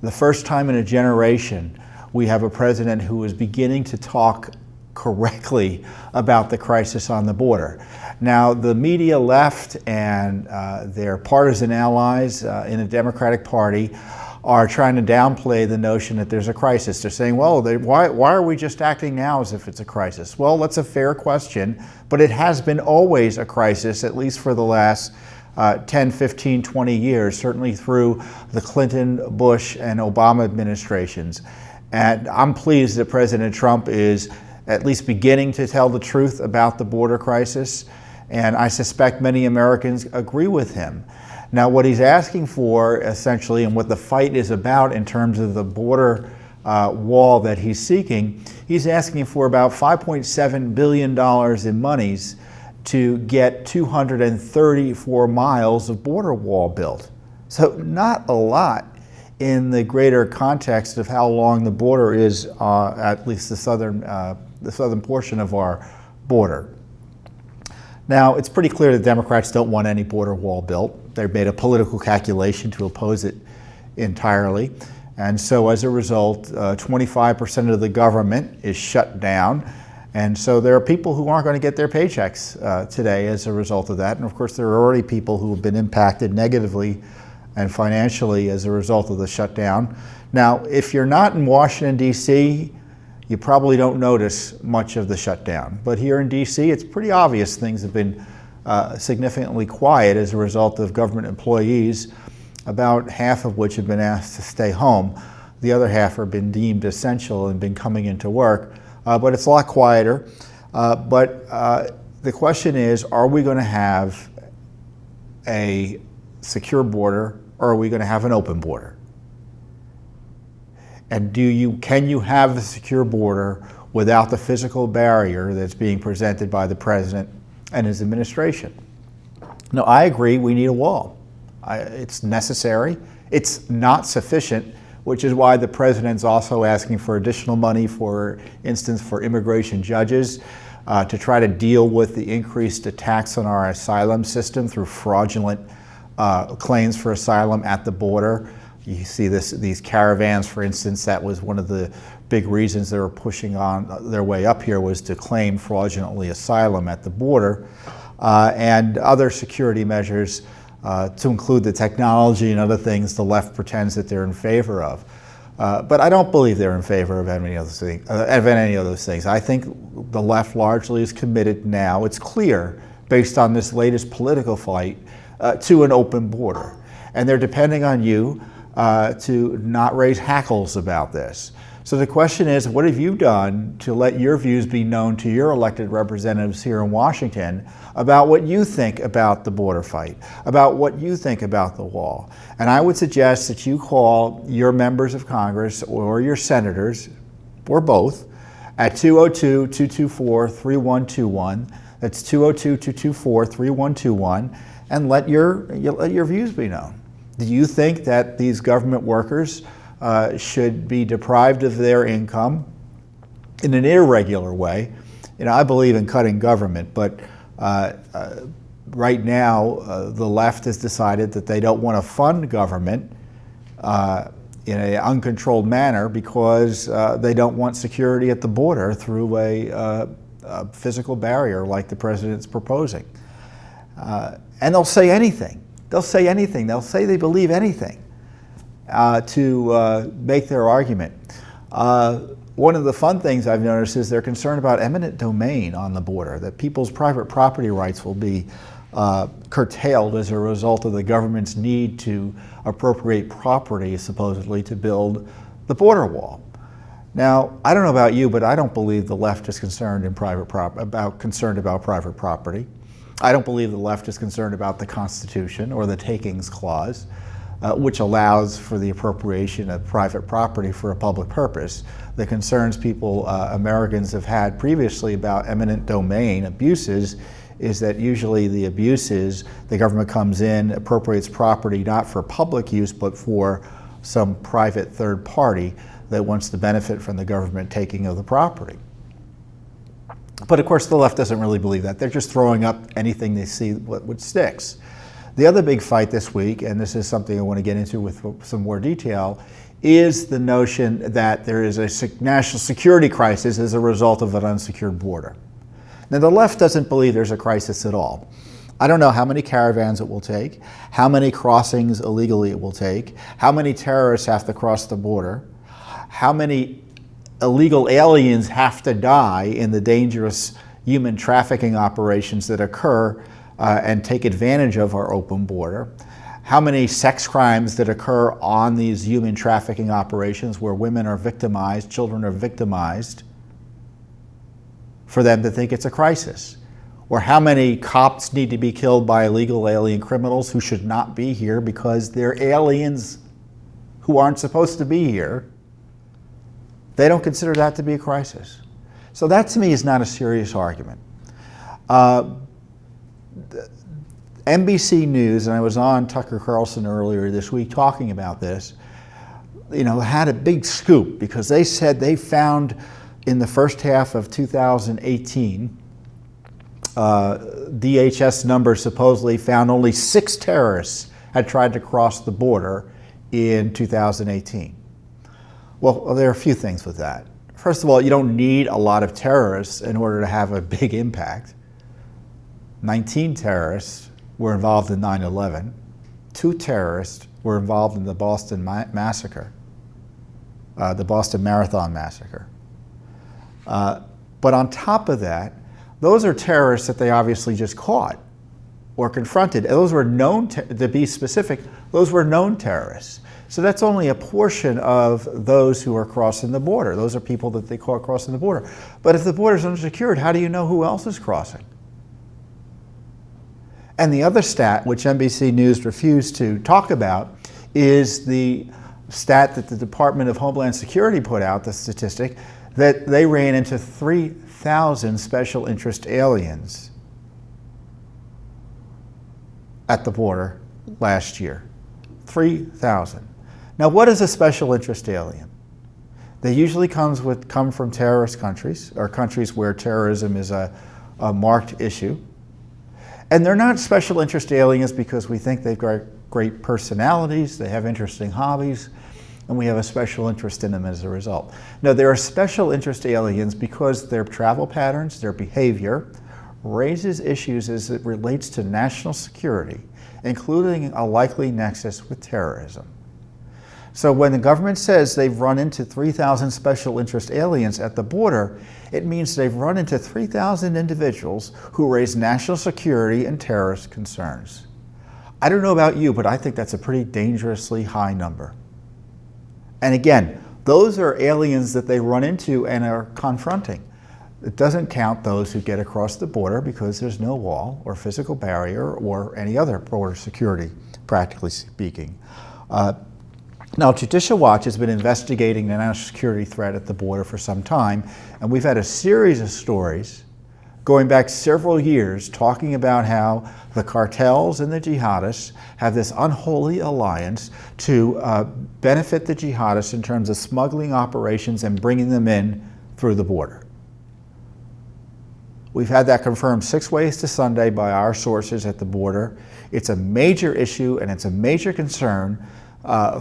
the first time in a generation, we have a president who is beginning to talk correctly about the crisis on the border. Now, the media left and their partisan allies in the Democratic Party are trying to downplay the notion that there's a crisis. They're saying, well, why are we just acting now as if it's a crisis? Well, that's a fair question, but it has been always a crisis, at least for the last 10, 15, 20 years, certainly through the Clinton, Bush, and Obama administrations. And I'm pleased that President Trump is at least beginning to tell the truth about the border crisis, and I suspect many Americans agree with him. Now, what he's asking for, essentially, and what the fight is about in terms of the border wall that he's seeking, he's asking for about $5.7 billion in monies to get 234 miles of border wall built. So not a lot in the greater context of how long the border is, at least the southern portion of our border. Now, it's pretty clear that Democrats don't want any border wall built. They've made a political calculation to oppose it entirely. And so as a result, 25% of the government is shut down. And so there are people who aren't going to get their paychecks today as a result of that. And of course, there are already people who have been impacted negatively and financially as a result of the shutdown. Now, if you're not in Washington, D.C., you probably don't notice much of the shutdown. But here in D.C., it's pretty obvious things have been significantly quiet as a result of government employees, about half of which have been asked to stay home. The other half have been deemed essential and been coming into work. But it's a lot quieter. But the question is, are we going to have a secure border, or are we going to have an open border? And can you have a secure border without the physical barrier that's being presented by the president and his administration? No, I agree, we need a wall. It's necessary. It's not sufficient, which is why the president's also asking for additional money, for instance, for immigration judges, to try to deal with the increased attacks on our asylum system through fraudulent claims for asylum at the border. You see these caravans, for instance. That was one of the big reasons they were pushing on their way up here, was to claim fraudulently asylum at the border, and other security measures to include the technology and other things the left pretends that they're in favor of. But I don't believe they're in favor of any of those things. I think the left largely is committed now, it's clear, based on this latest political fight, to an open border. And they're depending on you to not raise hackles about this. So the question is, what have you done to let your views be known to your elected representatives here in Washington about what you think about the border fight, about what you think about the wall? And I would suggest that you call your members of Congress or your senators, or both, at 202-224-3121. That's 202-224-3121, and let your views be known. Do you think that these government workers should be deprived of their income in an irregular way? You know, I believe in cutting government, but right now the left has decided that they don't want to fund government in an uncontrolled manner because they don't want security at the border through a physical barrier like the president's proposing. And they'll say anything. They'll say anything. They'll say they believe anything to make their argument. One of the fun things I've noticed is they're concerned about eminent domain on the border, that people's private property rights will be curtailed as a result of the government's need to appropriate property, supposedly, to build the border wall. Now, I don't know about you, but I don't believe the left is concerned about private property. I don't believe the left is concerned about the Constitution or the Takings Clause, which allows for the appropriation of private property for a public purpose. The concerns Americans have had previously about eminent domain abuses is that usually the abuses, the government comes in, appropriates property not for public use, but for some private third party that wants to benefit from the government taking of the property. But of course, the left doesn't really believe that. They're just throwing up anything they see what sticks. The other big fight this week, and this is something I want to get into with some more detail, is the notion that there is a national security crisis as a result of an unsecured border. Now, the left doesn't believe there's a crisis at all. I don't know how many caravans it will take, how many crossings illegally it will take, how many terrorists have to cross the border, how many illegal aliens have to die in the dangerous human trafficking operations that occur and take advantage of our open border, how many sex crimes that occur on these human trafficking operations where women are victimized, children are victimized, for them to think it's a crisis. Or how many cops need to be killed by illegal alien criminals who should not be here because they're aliens who aren't supposed to be here. They don't consider that to be a crisis. So that to me is not a serious argument. NBC News, and I was on Tucker Carlson earlier this week talking about this, had a big scoop because they said they found in the first half of 2018, DHS numbers supposedly found only 6 terrorists had tried to cross the border in 2018. Well, there are a few things with that. First of all, you don't need a lot of terrorists in order to have a big impact. 19 terrorists were involved in 9/11. 2 terrorists were involved in the Boston massacre, the Boston Marathon massacre. But on top of that, those are terrorists that they obviously just caught or confronted. Those were known, to be specific, those were known terrorists. So that's only a portion of those who are crossing the border. Those are people that they caught crossing the border. But if the border is unsecured, how do you know who else is crossing? And the other stat, which NBC News refused to talk about, is the stat that the Department of Homeland Security put out, the statistic, that they ran into 3,000 special interest aliens at the border last year. 3,000. Now, what is a special interest alien? They usually come from terrorist countries, or countries where terrorism is a marked issue. And they're not special interest aliens because we think they've got great personalities, they have interesting hobbies, and we have a special interest in them as a result. No, there are special interest aliens because their travel patterns, their behavior, raises issues as it relates to national security, including a likely nexus with terrorism. So when the government says they've run into 3,000 special interest aliens at the border, it means they've run into 3,000 individuals who raise national security and terrorist concerns. I don't know about you, but I think that's a pretty dangerously high number. And again, those are aliens that they run into and are confronting. It doesn't count those who get across the border because there's no wall or physical barrier or any other border security, practically speaking. Now, Judicial Watch has been investigating the national security threat at the border for some time, and we've had a series of stories going back several years talking about how the cartels and the jihadists have this unholy alliance to benefit the jihadists in terms of smuggling operations and bringing them in through the border. We've had that confirmed 6 ways to Sunday by our sources at the border. It's a major issue and it's a major concern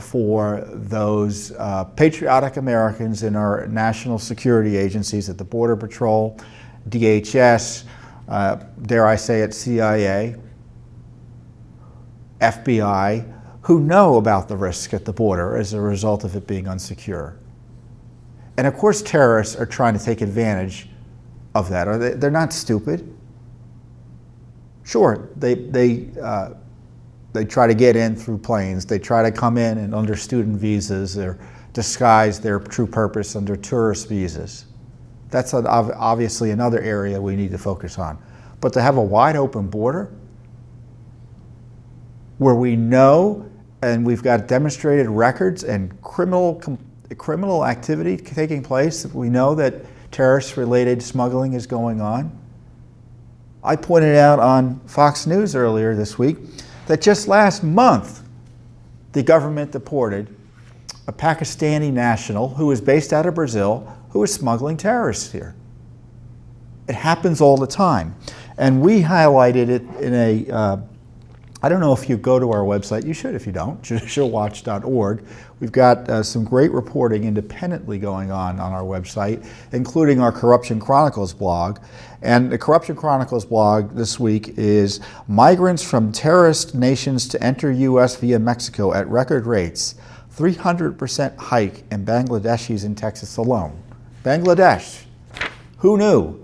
for those patriotic Americans in our national security agencies at the Border Patrol, DHS, dare I say it, CIA, FBI, who know about the risk at the border as a result of it being unsecure. And of course terrorists are trying to take advantage of that. They're not stupid. Sure, they try to get in through planes. They try to come in and under student visas or disguise their true purpose under tourist visas. That's obviously another area we need to focus on. But to have a wide open border where we know and we've got demonstrated records and criminal activity taking place, we know that terrorist-related smuggling is going on. I pointed out on Fox News earlier this week that just last month, the government deported a Pakistani national who was based out of Brazil who was smuggling terrorists here. It happens all the time. And we highlighted it in I don't know if you go to our website. You should if you don't, judicialwatch.org. We've got some great reporting independently going on our website, including our Corruption Chronicles blog. And the Corruption Chronicles blog this week is Migrants from Terrorist Nations to Enter U.S. via Mexico at Record Rates. 300% hike in Bangladeshis in Texas alone. Bangladesh. Who knew?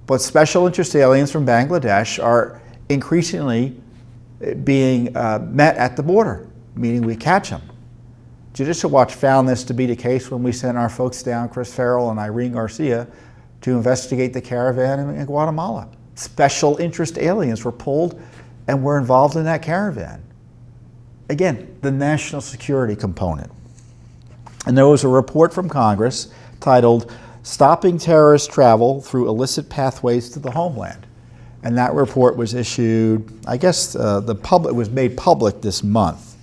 But special interest aliens from Bangladesh are increasingly being met at the border, meaning we catch them. Judicial Watch found this to be the case when we sent our folks down, Chris Farrell and Irene Garcia, to investigate the caravan in Guatemala. Special interest aliens were pulled and were involved in that caravan. Again, the national security component. And there was a report from Congress titled Stopping Terrorist Travel Through Illicit Pathways to the Homeland. And that report was issued, I guess it was made public this month.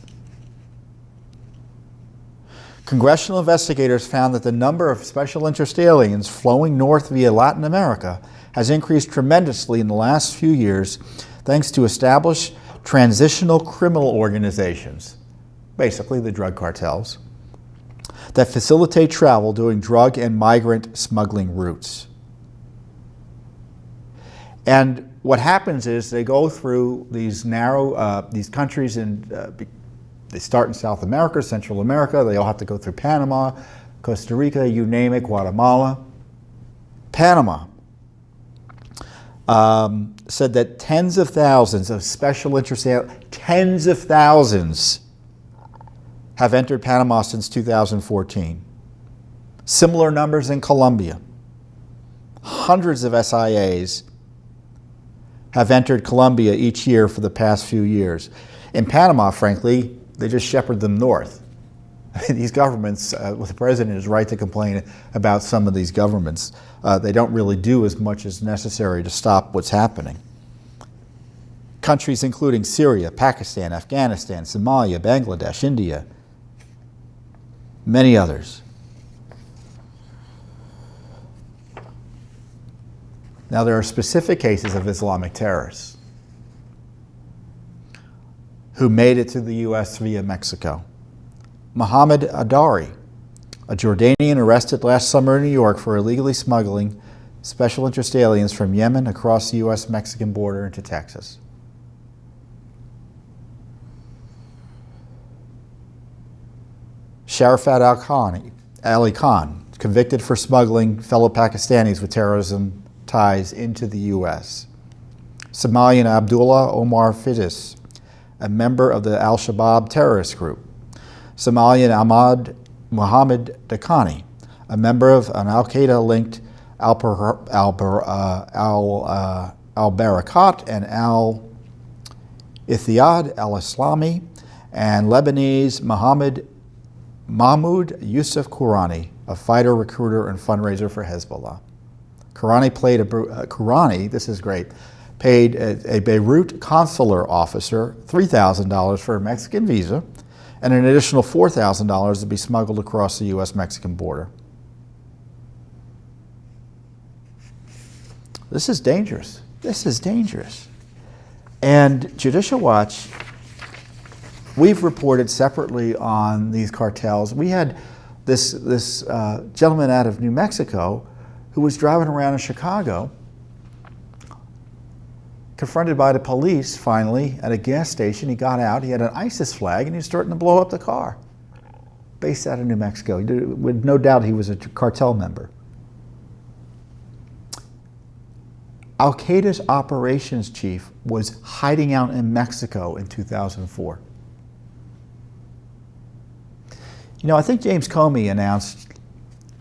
Congressional investigators found that the number of special interest aliens flowing north via Latin America has increased tremendously in the last few years thanks to established transitional criminal organizations, basically the drug cartels, that facilitate travel doing drug and migrant smuggling routes. And what happens is they go through these narrow, these countries, and they start in South America, Central America, they all have to go through Panama, Costa Rica, you name it, Guatemala. Panama said that tens of thousands of special interest aliens, tens of thousands, have entered Panama since 2014. Similar numbers in Colombia. Hundreds of SIAs have entered Colombia each year for the past few years. In Panama, frankly, they just shepherd them north. These governments, the president is right to complain about some of these governments. They don't really do as much as necessary to stop what's happening. Countries including Syria, Pakistan, Afghanistan, Somalia, Bangladesh, India, many others. Now, there are specific cases of Islamic terrorists who made it to the U.S. via Mexico. Mohammed Adari, a Jordanian arrested last summer in New York for illegally smuggling special interest aliens from Yemen across the U.S.-Mexican border into Texas. Sharafat Ali Khan, convicted for smuggling fellow Pakistanis with terrorism ties into the U.S. Somalian Abdullah Omar Fittis, a member of the Al-Shabaab terrorist group. Somalian Ahmad Mohammed Dakhani, a member of an Al-Qaeda-linked Al-Barakat and Al-Ithihad al-Islami, and Lebanese Mahmoud Yusuf Kourani, a fighter, recruiter, and fundraiser for Hezbollah. Kourani, this is great, paid a Beirut consular officer $3,000 for a Mexican visa and an additional $4,000 to be smuggled across the U.S.-Mexican border. This is dangerous. This is dangerous. And Judicial Watch, we've reported separately on these cartels. We had this gentleman out of New Mexico who was driving around in Chicago, confronted by the police finally at a gas station. He got out, he had an ISIS flag, and he was starting to blow up the car. Based out of New Mexico. With no doubt he was a cartel member. Al-Qaeda's operations chief was hiding out in Mexico in 2004. You know, I think James Comey announced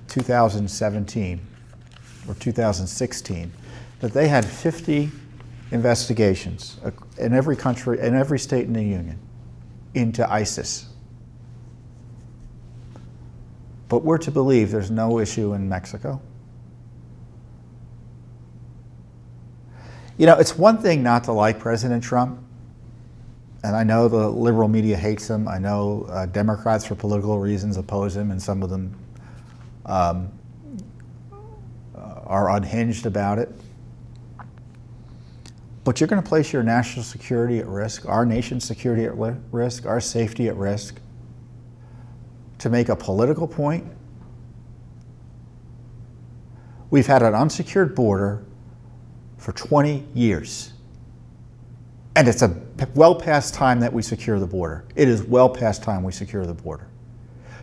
2017 or 2016 that they had 50 investigations in every country, in every state in the Union, into ISIS. But we're to believe there's no issue in Mexico. You know, it's one thing not to like President Trump, and I know the liberal media hates him. I know Democrats, for political reasons, oppose him, and some of them are unhinged about it. But you're going to place your national security at risk, our nation's security at risk, our safety at risk, to make a political point? We've had an unsecured border for 20 years. And it's well past time that we secure the border. It is well past time we secure the border.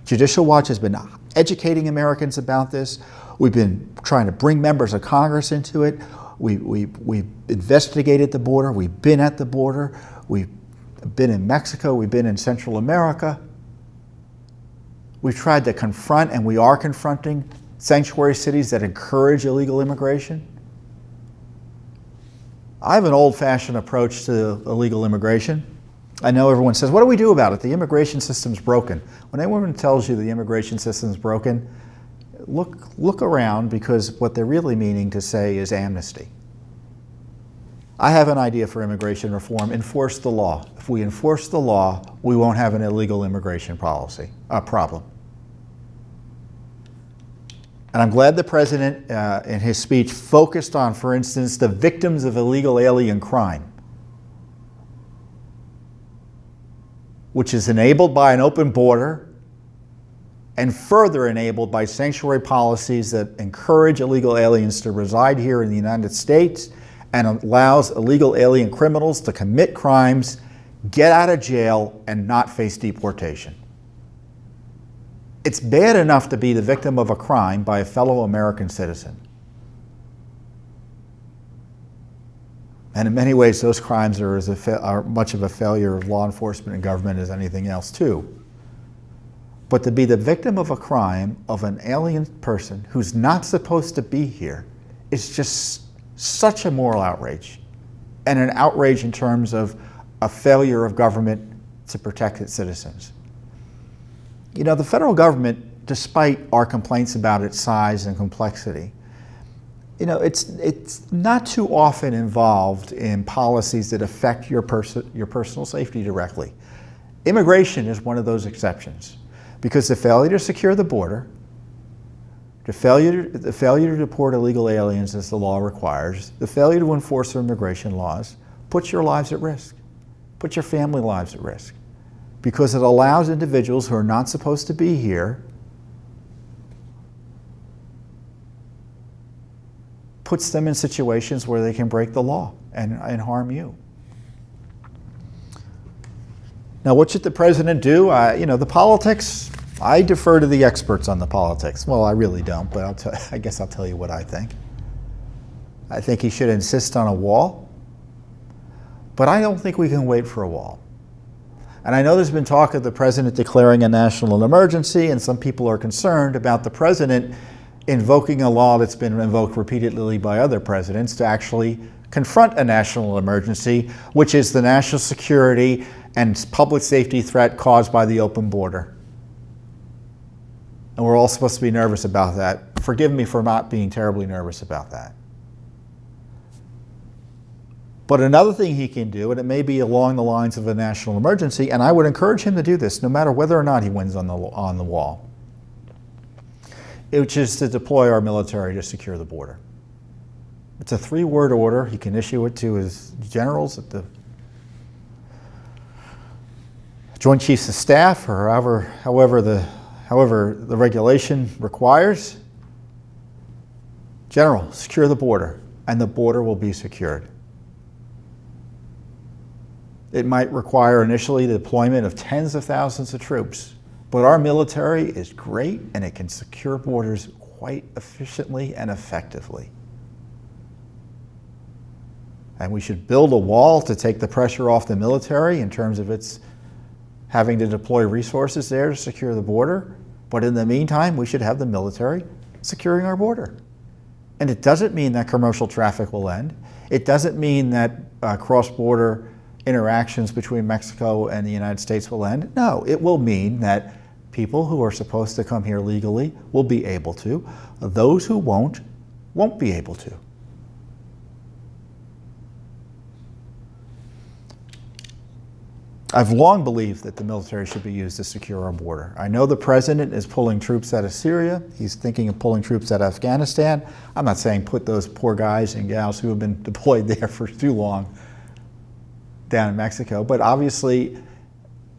Judicial Watch has been educating Americans about this. We've been trying to bring members of Congress into it. We've investigated the border. We've been at the border. We've been in Mexico. We've been in Central America. We've tried to confront, and we are confronting, sanctuary cities that encourage illegal immigration. I have an old-fashioned approach to illegal immigration. I know everyone says, what do we do about it? The immigration system's broken. When anyone tells you the immigration system's broken, look around, because what they're really meaning to say is amnesty. I have an idea for immigration reform. Enforce the law. If we enforce the law, we won't have an illegal immigration problem. And I'm glad the President, in his speech, focused on, for instance, the victims of illegal alien crime, which is enabled by an open border and further enabled by sanctuary policies that encourage illegal aliens to reside here in the United States and allows illegal alien criminals to commit crimes, get out of jail, and not face deportation. It's bad enough to be the victim of a crime by a fellow American citizen. And in many ways, those crimes are much of a failure of law enforcement and government as anything else too. But to be the victim of a crime of an alien person who's not supposed to be here is just such a moral outrage, and an outrage in terms of a failure of government to protect its citizens. You know, the federal government, despite our complaints about its size and complexity, you know, it's not too often involved in policies that affect your personal safety directly. Immigration is one of those exceptions, because the failure to secure the border, the failure to deport illegal aliens as the law requires, the failure to enforce immigration laws, puts your lives at risk, puts your family lives at risk, because it allows individuals who are not supposed to be here, puts them in situations where they can break the law and harm you. Now, what should the president do? You know, the politics, I defer to the experts on the politics. Well, I really don't, but I guess I'll tell you what I think. I think he should insist on a wall, but I don't think we can wait for a wall. And I know there's been talk of the president declaring a national emergency, and some people are concerned about the president invoking a law that's been invoked repeatedly by other presidents to actually confront a national emergency, which is the national security and public safety threat caused by the open border. And we're all supposed to be nervous about that. Forgive me for not being terribly nervous about that. But another thing he can do, and it may be along the lines of a national emergency, and I would encourage him to do this no matter whether or not he wins on the wall, which is to deploy our military to secure the border. It's a 3-word order. He can issue it to his generals at the Joint Chiefs of Staff, or however the regulation requires. General, secure the border, and the border will be secured. It might require initially the deployment of tens of thousands of troops, but our military is great and it can secure borders quite efficiently and effectively. And we should build a wall to take the pressure off the military in terms of its having to deploy resources there to secure the border. But in the meantime, we should have the military securing our border. And it doesn't mean that commercial traffic will end. It doesn't mean that cross-border interactions between Mexico and the United States will end. No, it will mean that people who are supposed to come here legally will be able to. Those who won't be able to. I've long believed that the military should be used to secure our border. I know the president is pulling troops out of Syria. He's thinking of pulling troops out of Afghanistan. I'm not saying put those poor guys and gals who have been deployed there for too long down in Mexico. But obviously,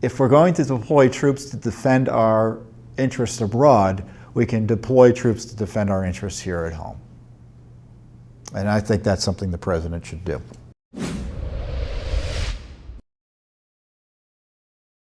if we're going to deploy troops to defend our interests abroad, we can deploy troops to defend our interests here at home. And I think that's something the president should do.